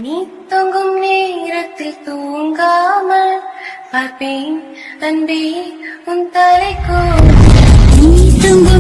நீ தூங்கும் நேரத்தில் தூங்காமல் பார்ப்பேன் அன்பே உன் தலைக்கோ. நீ தூங்கும்